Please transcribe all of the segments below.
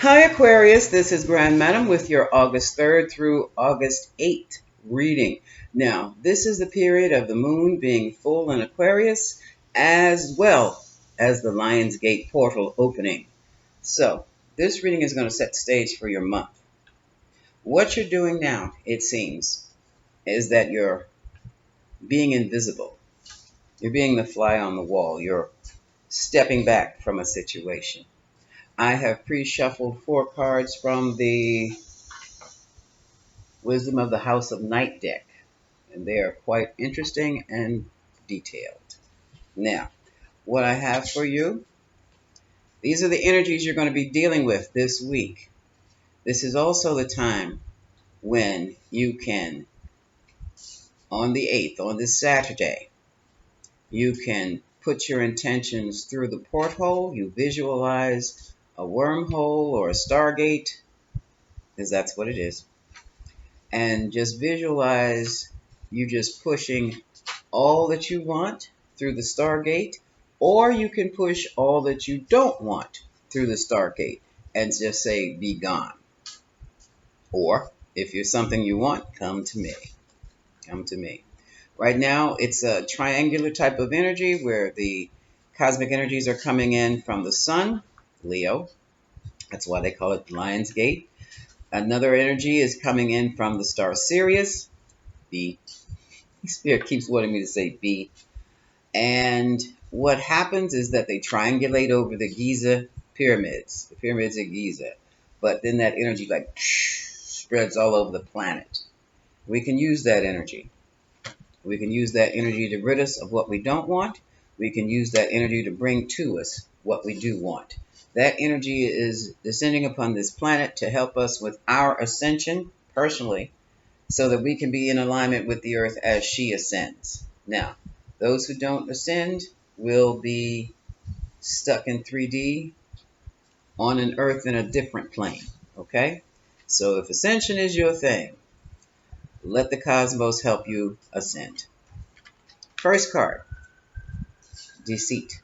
Hi Aquarius, this is Grand Madam with your August 3rd through August 8th reading. Now, this is the period of the moon being full in Aquarius as well as the Lionsgate portal opening. So, this reading is going to set the stage for your month. What you're doing now, it seems, is that you're being invisible. You're being the fly on the wall. You're stepping back from a situation. I have pre-shuffled 4 cards from the Wisdom of the House of Night deck, and they are quite interesting and detailed. Now, what I have for you, these are the energies you're going to be dealing with this week. This is also the time when you can, on the 8th, on this Saturday, you can put your intentions through the porthole. You visualize a wormhole or a stargate, because that's what it is. And just visualize you just pushing all that you want through the Stargate, or you can push all that you don't want through the Stargate and just say, be gone. Or if you're something you want, come to me. Come to me. Right now, it's a triangular type of energy where the cosmic energies are coming in from the sun, Leo. That's why they call it the Lion's Gate. Another energy is coming in from the star Sirius, B. Spirit keeps wanting me to say B. And what happens is that they triangulate over the Giza pyramids, the pyramids of Giza. But then that energy like spreads all over the planet. We can use that energy. We can use that energy to rid us of what we don't want. We can use that energy to bring to us what we do want. That energy is descending upon this planet to help us with our ascension personally, so that we can be in alignment with the earth as she ascends. Now, those who don't ascend will be stuck in 3D on an earth in a different plane. Okay? So if ascension is your thing, let the cosmos help you ascend. First card, deceit.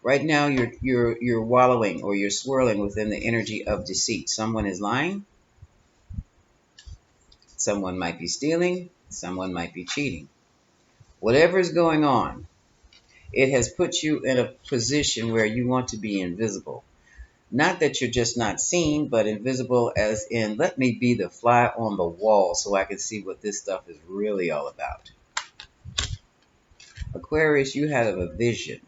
Right now you're wallowing or you're swirling within the energy of deceit. Someone is lying, someone might be stealing, someone might be cheating. Whatever is going on, it has put you in a position where you want to be invisible. Not that you're just not seen, but invisible as in, let me be the fly on the wall so I can see what this stuff is really all about. Aquarius, you have a vision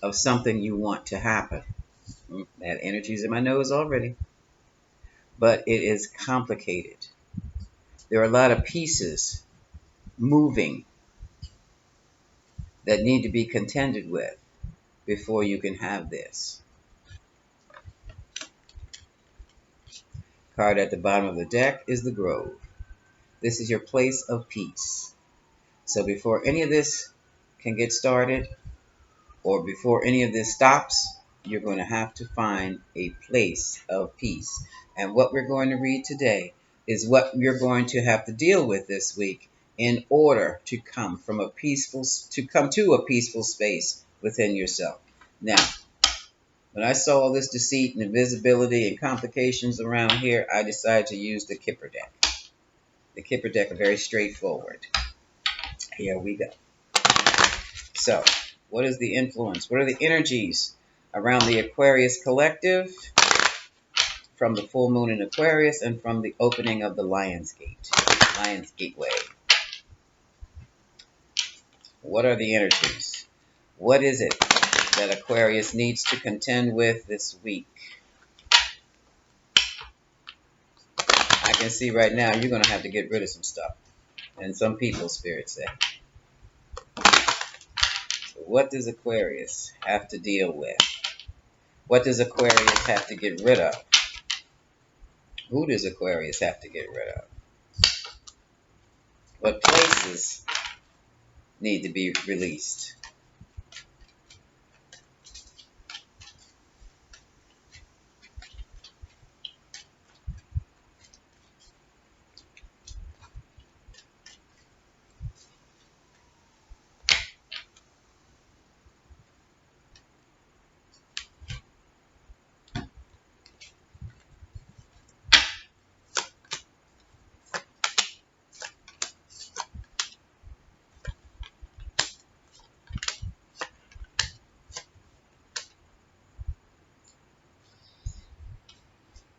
of something you want to happen. That energy's in my nose already. But it is complicated. There are a lot of pieces moving that need to be contended with before you can have this. Card at the bottom of the deck is the Grove. This is your place of peace. So before any of this can get started, or before any of this stops, you're going to have to find a place of peace. And what we're going to read today is what you're going to have to deal with this week in order to come to a peaceful space within yourself. Now, when I saw all this deceit and invisibility and complications around here, I decided to use the Kipper deck. The Kipper deck are very straightforward. Here we go. So, what is the influence? What are the energies around the Aquarius collective from the full moon in Aquarius and from the opening of the Lion's Gate, Lion's Gateway? What are the energies? What is it that Aquarius needs to contend with this week? I can see right now you're going to have to get rid of some stuff. And some people, Spirit say. So what does Aquarius have to deal with? What does Aquarius have to get rid of? Who does Aquarius have to get rid of? What places need to be released?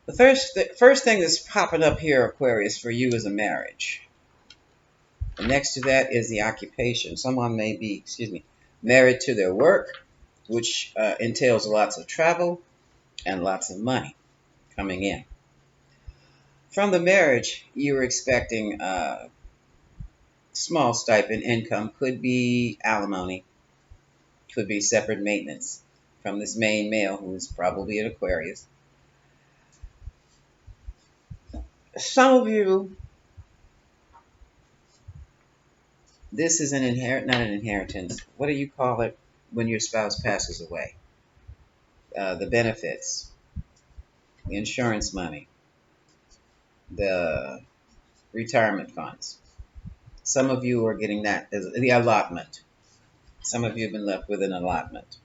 The first thing that's popping up here, Aquarius, for you is a marriage. And next to that is the occupation. Someone may be, married to their work, which entails lots of travel and lots of money coming in. From the marriage, you're expecting small stipend income. Could be alimony, could be separate maintenance from this main male who is probably an Aquarius. Some of you, this is not an inheritance. What do you call it when your spouse passes away? The benefits, the insurance money, the retirement funds. Some of you are getting that as the allotment. Some of you have been left with an allotment.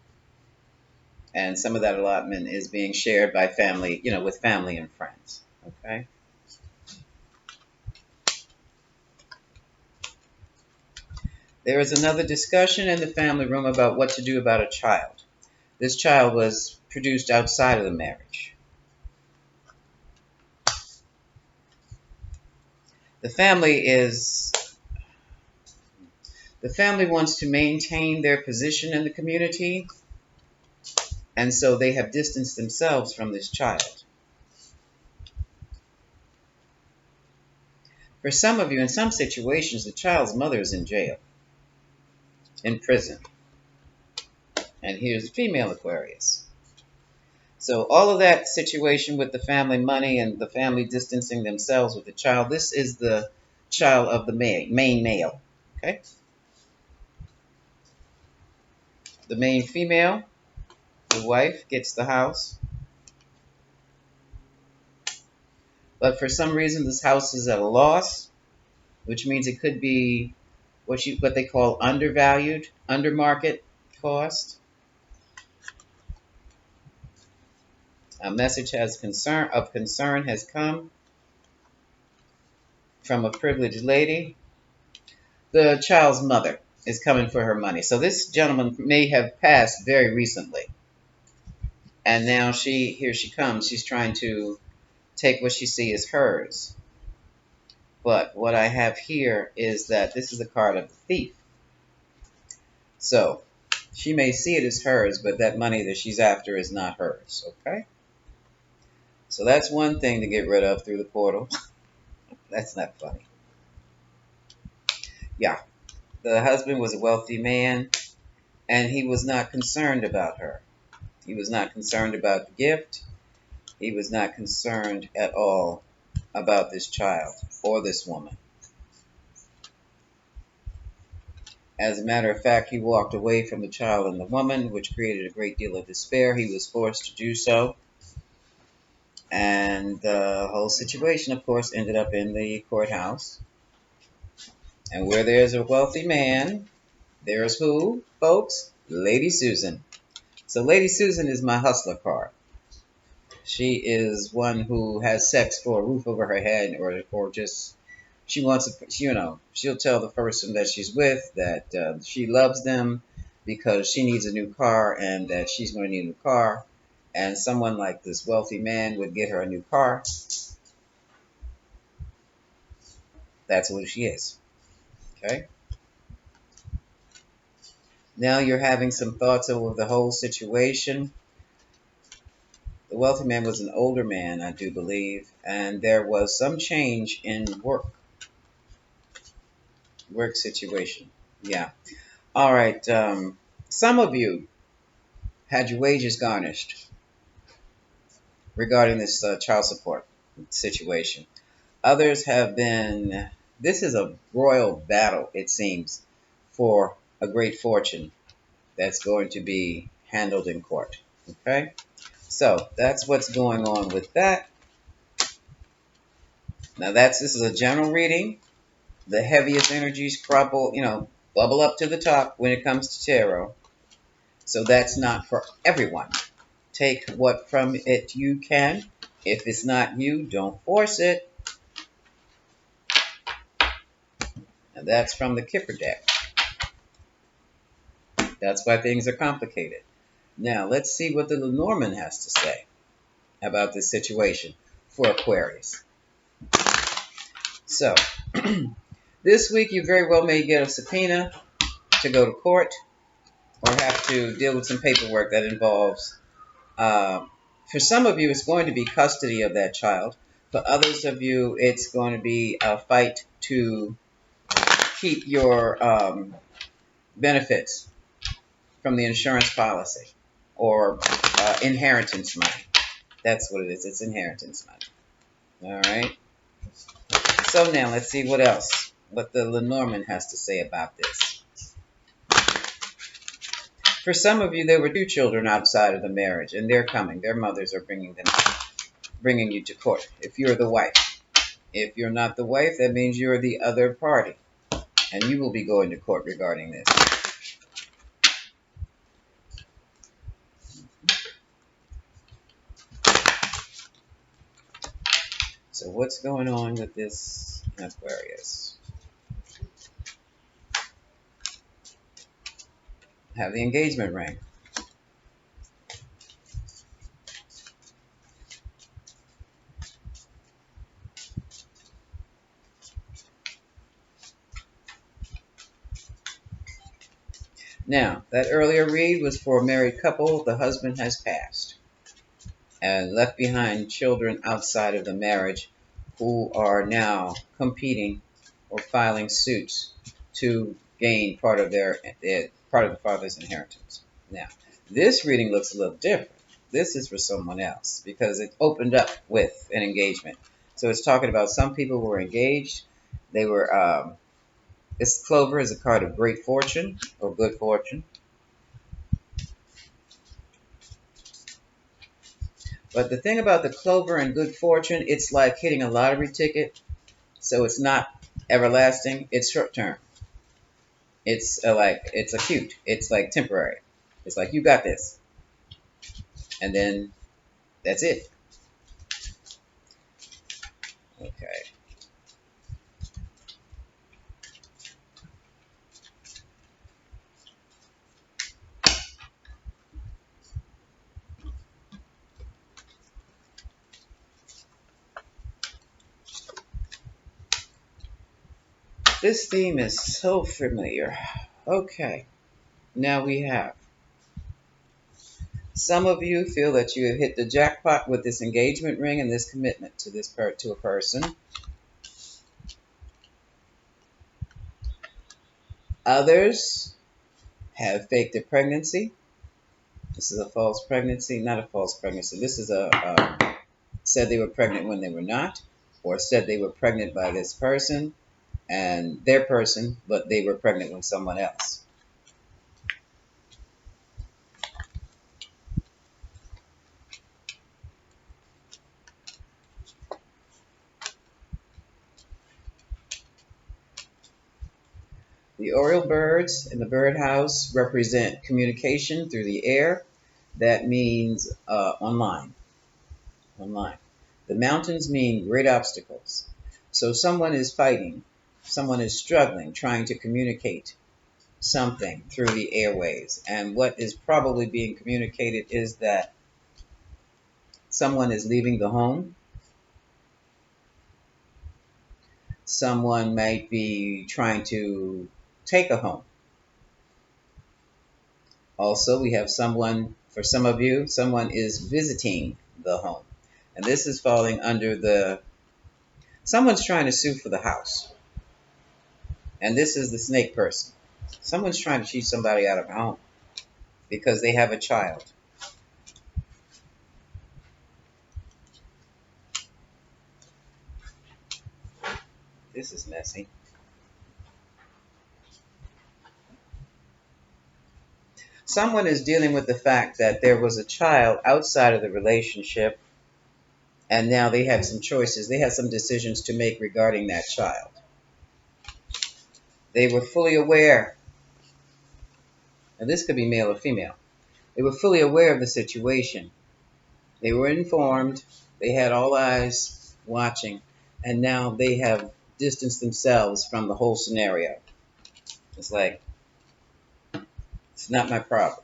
And some of that allotment is being shared by family, with family and friends. Okay? There is another discussion in the family room about what to do about a child. This child was produced outside of the marriage. The family wants to maintain their position in the community, and so they have distanced themselves from this child. For some of you, in some situations, the child's mother is in jail, in prison. And here's a female Aquarius. So all of that situation with the family money and the family distancing themselves with the child, this is the child of the main male. Okay? The main female, the wife, gets the house. But for some reason, this house is at a loss, which means it could be what they call undervalued, under market cost. A message of concern has come from a privileged lady. The child's mother is coming for her money. So this gentleman may have passed very recently. And now here she comes. She's trying to take what she sees as hers. But what I have here is that this is a card of the thief. So she may see it as hers, but that money that she's after is not hers. Okay? So that's one thing to get rid of through the portal. That's not funny. Yeah. The husband was a wealthy man, and he was not concerned about her. He was not concerned about the gift. He was not concerned at all about this child or this woman. As a matter of fact, he walked away from the child and the woman, which created a great deal of despair. He was forced to do so. And the whole situation, of course, ended up in the courthouse. And where there's a wealthy man, there's who, folks? Lady Susan. So Lady Susan is my hustler card. She is one who has sex for a roof over her head, or just she wants to, she'll tell the person that she's with that she loves them because she needs a new car and that she's going to need a new car. And someone like this wealthy man would get her a new car. That's who she is. Okay? Now you're having some thoughts over the whole situation. The wealthy man was an older man, I do believe, and there was some change in work situation. Yeah. All right. Some of you had your wages garnished regarding this child support situation. Others have been. This is a royal battle, it seems, for a great fortune that's going to be handled in court. Okay? So that's what's going on with that. Now this is a general reading. The heaviest energies bubble up to the top when it comes to tarot. So that's not for everyone. Take what from it you can. If it's not you, don't force it. And that's from the Kipper deck. That's why things are complicated. Now, let's see what the Lenormand has to say about this situation. for Aquarius. So, this week you very well may get a subpoena to go to court or have to deal with some paperwork that involves, for some of you, it's going to be custody of that child. For others of you, it's going to be a fight to keep your benefits from the insurance policy or inheritance money. That's what it is. It's inheritance money. All right. So now let's see what the Lenormand has to say about this. For some of you, there were 2 children outside of the marriage, and they're coming. Their mothers are bringing you to court. If you're the wife. If you're not the wife, that means you're the other party, and you will be going to court regarding this. So what's going on with this Aquarius? Have the engagement ring. Now, that earlier read was for a married couple. The husband has passed and left behind children outside of the marriage who are now competing or filing suits to gain part of part of the father's inheritance. Now, this reading looks a little different. This is for someone else because it opened up with an engagement. So it's talking about some people who were engaged. They were. This clover is a card of great fortune or good fortune. But the thing about the clover and good fortune, it's like hitting a lottery ticket. So it's not everlasting. It's short term. It's acute. It's like temporary. It's like you got this. And then that's it. Okay. This theme is so familiar. Okay. Now we have. Some of you feel that you have hit the jackpot with this engagement ring and this commitment to to a person. Others have faked a pregnancy. This is a false pregnancy, not a false pregnancy. This is said they were pregnant when they were not, or said they were pregnant by this person and their person, but they were pregnant with someone else. The oriole birds in the birdhouse represent communication through the air. That means online. Online. The mountains mean great obstacles. So someone is fighting, someone is struggling, trying to communicate something through the airwaves. And what is probably being communicated is that someone is leaving the home. Someone might be trying to take a home. Also, we have someone, for some of you, someone is visiting the home. And this is falling under someone's trying to sue for the house. And this is the snake person. Someone's trying to cheat somebody out of a home because they have a child. This is messy. Someone is dealing with the fact that there was a child outside of the relationship, and now they have some choices. They have some decisions to make regarding that child. They were fully aware, and this could be male or female. They were fully aware of the situation. They were informed. They had all eyes watching, and now they have distanced themselves from the whole scenario. It's like, it's not my problem.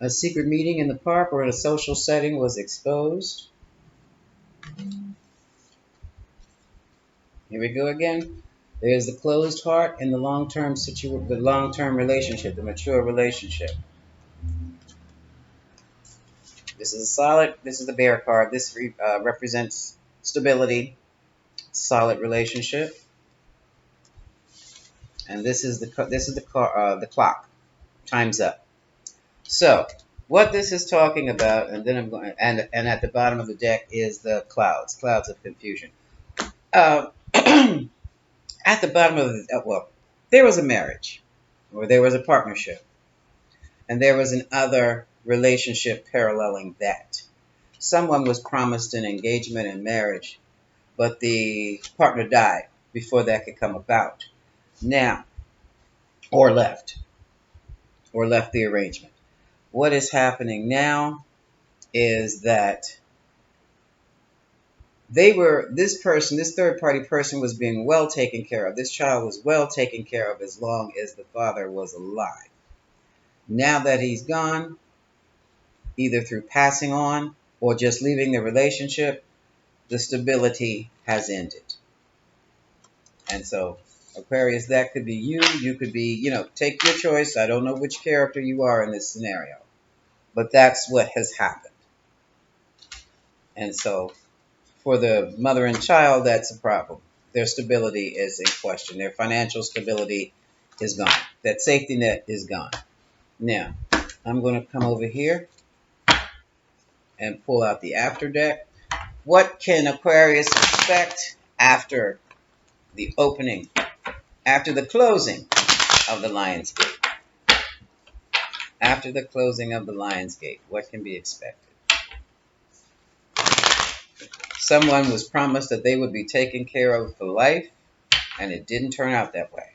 A secret meeting in the park or in a social setting was exposed. Here we go again. There's the closed heart in the the long-term relationship, the mature relationship. This is a solid. This is the bear card. This represents stability, solid relationship, and the clock. Time's up. So what this is talking about, and then I'm going, and at the bottom of the deck is the clouds of confusion. Uh, at the bottom of well, there was a marriage, or there was a partnership, and there was another relationship paralleling that. Someone was promised an engagement and marriage, but the partner died before that could come about. Now, or left, or left the arrangement. What is happening now is that this third party person was being well taken care of. This child was well taken care of as long as the father was alive. Now that he's gone, either through passing on or just leaving the relationship, the stability has ended. And so, Aquarius, that could be you. You could be, take your choice. I don't know which character you are in this scenario, but that's what has happened. And so, for the mother and child, that's a problem. Their stability is in question. Their financial stability is gone. That safety net is gone. Now, I'm going to come over here and pull out the after deck. What can Aquarius expect after the opening, after the closing of the Lion's Gate? After the closing of the Lion's Gate, what can be expected? Someone was promised that they would be taken care of for life, and it didn't turn out that way.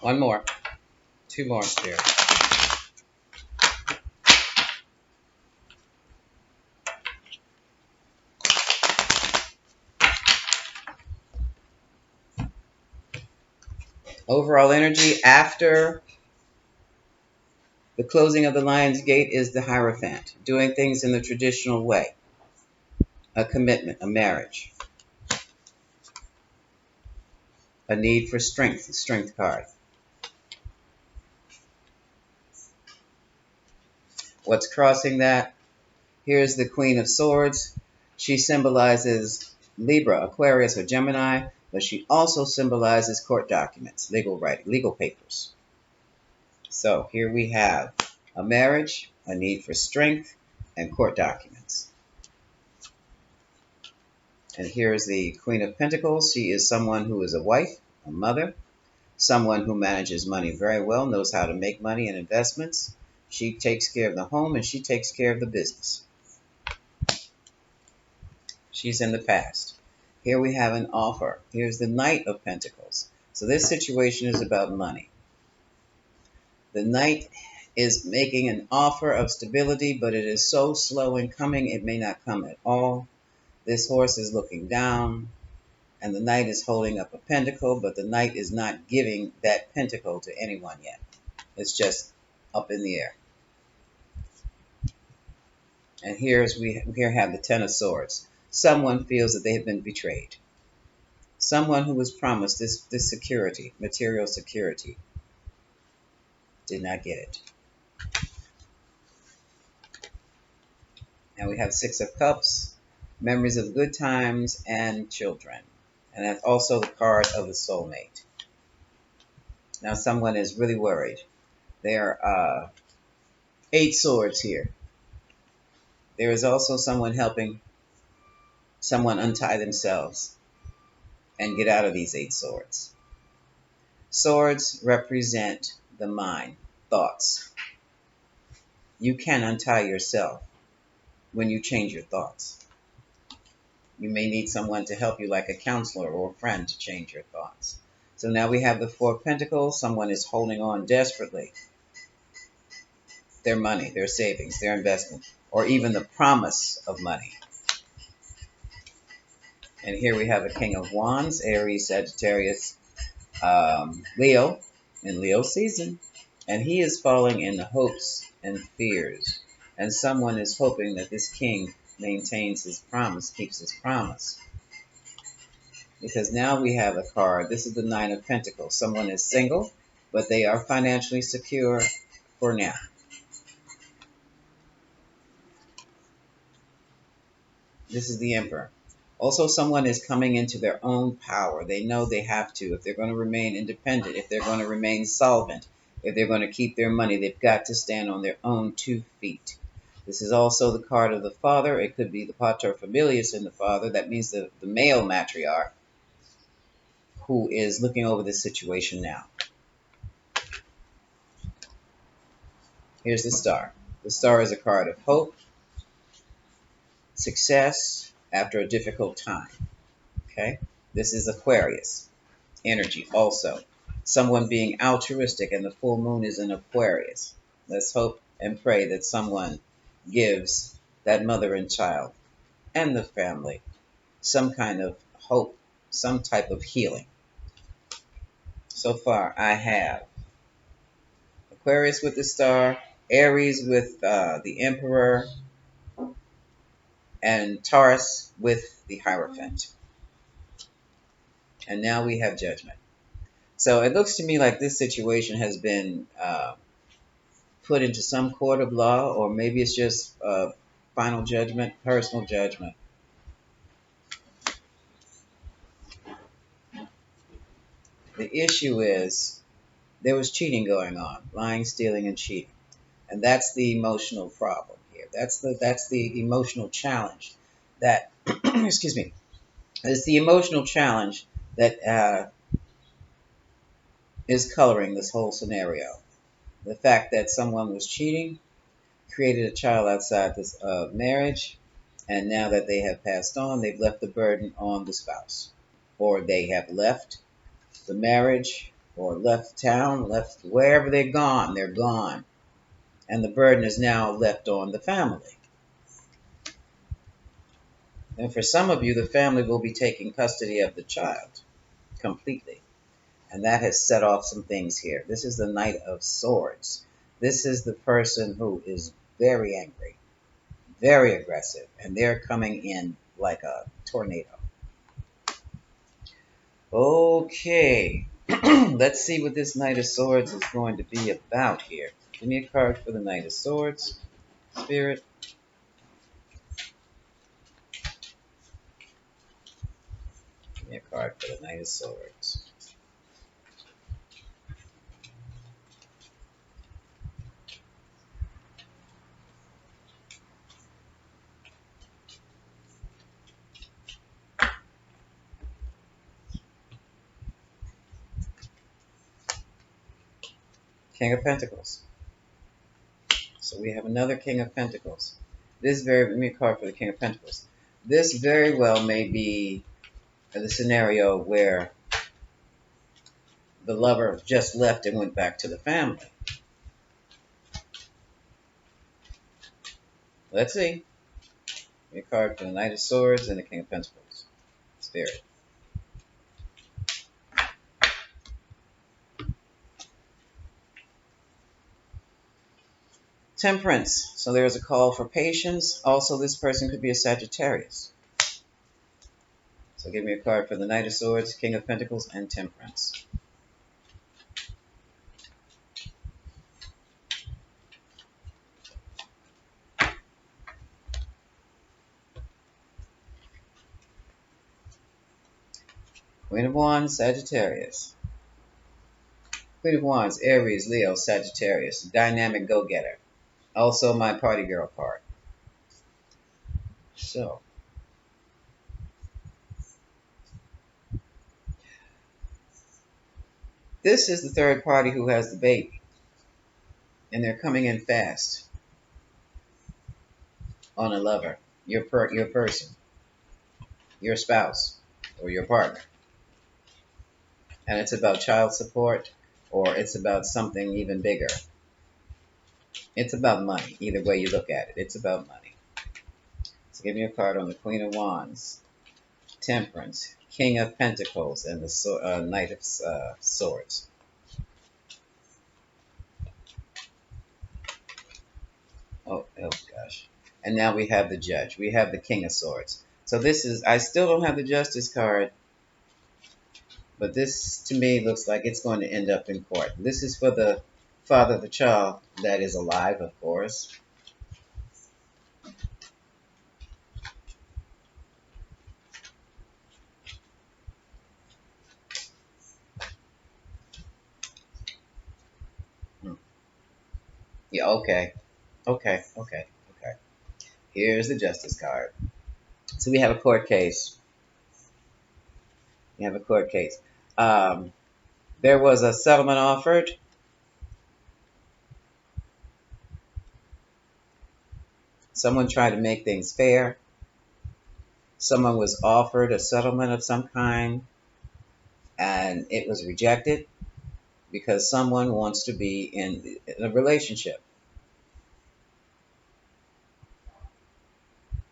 One more. Two more, Spirit. Overall energy after the closing of the Lion's Gate is the Hierophant, doing things in the traditional way. A commitment, a marriage. A need for strength, the Strength card. What's crossing that? Here's the Queen of Swords. She symbolizes Libra, Aquarius, or Gemini, but she also symbolizes court documents, legal writing, legal papers. So here we have a marriage, a need for strength, and court documents. And here's the Queen of Pentacles. She is someone who is a wife, a mother, someone who manages money very well, knows how to make money and investments. She takes care of the home and she takes care of the business. She's in the past. Here we have an offer. Here's the Knight of Pentacles. So this situation is about money. The Knight is making an offer of stability, but it is so slow in coming, it may not come at all. This horse is looking down, and the Knight is holding up a pentacle, but the Knight is not giving that pentacle to anyone yet. It's just up in the air. And here have the Ten of Swords. Someone feels that they have been betrayed. Someone who was promised this security, material security, did not get it. And we have Six of Cups, memories of good times and children. And that's also the card of the soulmate. Now someone is really worried. There are 8 swords here. There is also someone helping someone untie themselves and get out of these 8 swords. Swords represent the mind, thoughts. You can untie yourself when you change your thoughts. You may need someone to help you, like a counselor or a friend, to change your thoughts. So now we have the Four of Pentacles. Someone is holding on desperately. Their money, their savings, their investment, or even the promise of money. And here we have a King of Wands, Aries, Sagittarius, Leo, in Leo season. And he is falling in hopes and fears. And someone is hoping that this king maintains his promise, keeps his promise. Because now we have a card. This is the Nine of Pentacles. Someone is single, but they are financially secure for now. This is the Emperor. Also, someone is coming into their own power. They know they have to. If they're going to remain independent, if they're going to remain solvent, if they're going to keep their money, they've got to stand on their own 2 feet. This is also the card of the father. It could be the paterfamilias in the father. That means the male matriarch who is looking over this situation now. Here's the star. The star is a card of hope, success after a difficult time. Okay? This is Aquarius energy also. Someone being altruistic, and the full moon is in Aquarius. Let's hope and pray that someone gives that mother and child and the family some kind of hope, some type of healing. So far, I have Aquarius with the star, Aries with the Emperor, and Taurus with the Hierophant. And now we have Judgment. So it looks to me like this situation has been put into some court of law, or maybe it's just final judgment, personal judgment. The issue is there was cheating going on, lying, stealing, and cheating. And that's the emotional problem here. That's the emotional challenge that, excuse me, it's the emotional challenge that is coloring this whole scenario. The fact that someone was cheating, created a child outside this marriage, and now that they have passed on, they've left the burden on the spouse. Or they have left the marriage, or left town, left wherever they're gone, and the burden is now left on the family. And for some of you, the family will be taking custody of the child completely. And that has set off some things here. This is the Knight of Swords. This is the person who is very angry, very aggressive, and they're coming in like a tornado. Okay, let's see what this Knight of Swords is going to be about here. Give me a card for the Knight of Swords, Spirit. Give me a card for the Knight of Swords. King of Pentacles. So we have another King of Pentacles. Give me a card for the King of Pentacles. This very well may be the scenario where the lover just left and went back to the family. Let's see. Give me a card for the Knight of Swords and the King of Pentacles. Spirit. Temperance. So there's a call for patience. Also, this person could be a Sagittarius. So give me a card for the Knight of Swords, King of Pentacles, and Temperance. Queen of Wands, Sagittarius. Queen of Wands, Aries, Leo, Sagittarius. Dynamic go-getter. Also my party girl card. So, this is the third party who has the baby. And they're coming in fast. on a lover, your person, your spouse, or your partner. And it's about child support, or it's about something even bigger. It's about money. Either way you look at it, it's about money. So give me a card on the Queen of Wands, Temperance, King of Pentacles, and the Knight of Swords. Oh gosh. And now we have the Judge. We have the King of Swords. So this is, I still don't have the Justice card, but this to me looks like it's going to end up in court. This is for the father of the child that is alive, of course. Hmm. Yeah, okay. Okay. Here's the Justice card. So we have a court case. We have a court case. Um, there was a settlement offered. Someone tried to make things fair. Someone was offered a settlement of some kind, and it was rejected because someone wants to be in a relationship.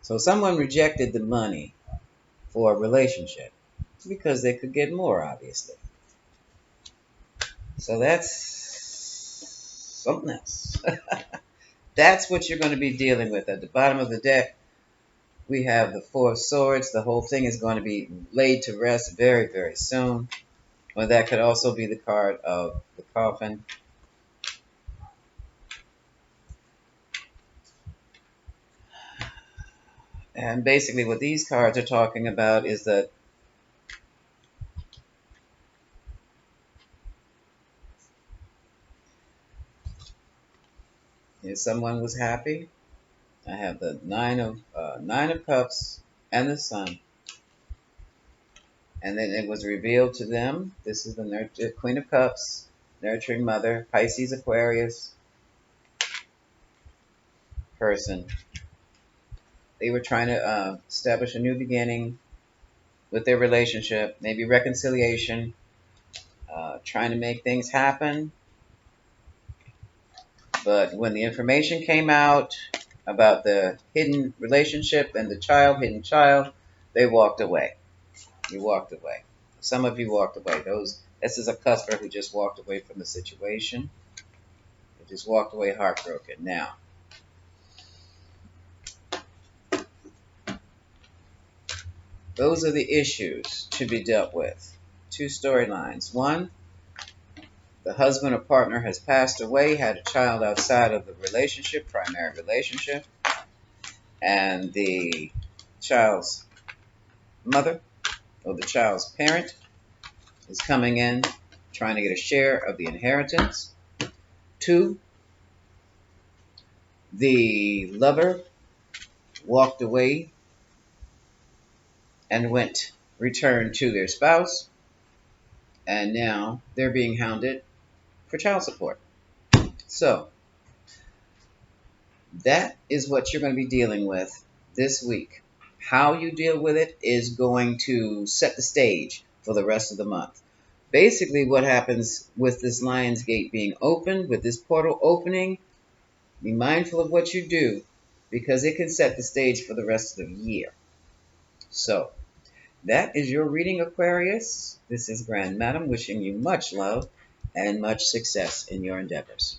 So someone rejected the money for a relationship because they could get more, obviously. So that's something else. That's what you're going to be dealing with. At the bottom of the deck, we have the Four of Swords. The whole thing is going to be laid to rest very, very soon. Well, that could also be the card of the coffin. And basically what these cards are talking about is that if someone was happy, I have the Nine of Cups and the Sun. And then it was revealed to them. This is the Queen of Cups, nurturing mother, Pisces, Aquarius person. They were trying to establish a new beginning with their relationship, maybe reconciliation, trying to make things happen. But when the information came out about the hidden relationship and the hidden child, they walked away. You walked away. Some of you walked away. This is a customer who just walked away from the situation. They just walked away heartbroken. Now, those are the issues to be dealt with. Two storylines. One, the husband or partner has passed away, had a child outside of the relationship, primary relationship, and the child's mother or the child's parent is coming in trying to get a share of the inheritance. Two, the lover walked away and returned to their spouse, and now they're being hounded for child support. So that is what you're going to be dealing with this week. How you deal with it is going to set the stage for the rest of the month. Basically, what happens with this Lion's Gate being open, with this portal opening, be mindful of what you do because it can set the stage for the rest of the year. So, that is your reading, Aquarius. This is Grand Madam wishing you much love and much success in your endeavors.